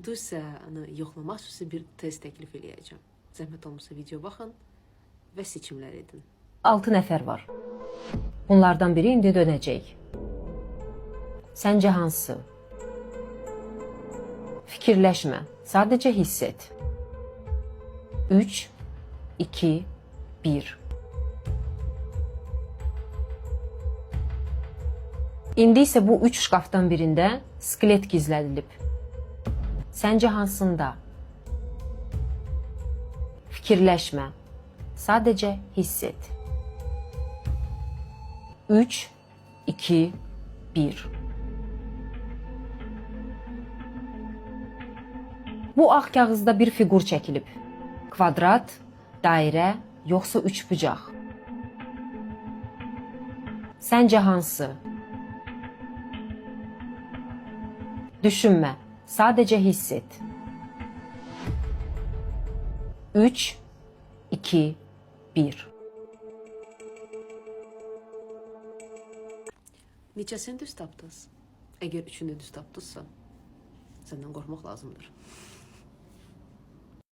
Bu isə yoxlamaq xüsusi bir test təklif eləyəcəm. Zəhmət olmasa video baxın və seçimlər edin. 6 nəfər var. Bunlardan biri indi dönəcək. Səncə hansı? Fikirləşmə, sadəcə hiss et. 3, 2, 1. İndi isə bu 3 şkafdan birində skelet gizlədilib. Səncə hansında? Fikirləşmə, sadəcə hiss et. 3, 2, 1. Bu ağ kağızda bir fiqur çəkilib. Kvadrat, dairə, yoxsa üçbucaq? Səncə hansı? Düşünmə, sadəcə hiss et. 3, 2, 1. Neçəsini düz tapdınız? Əgər üçünü düz tapdınızsa, səndən qorxmaq lazımdır.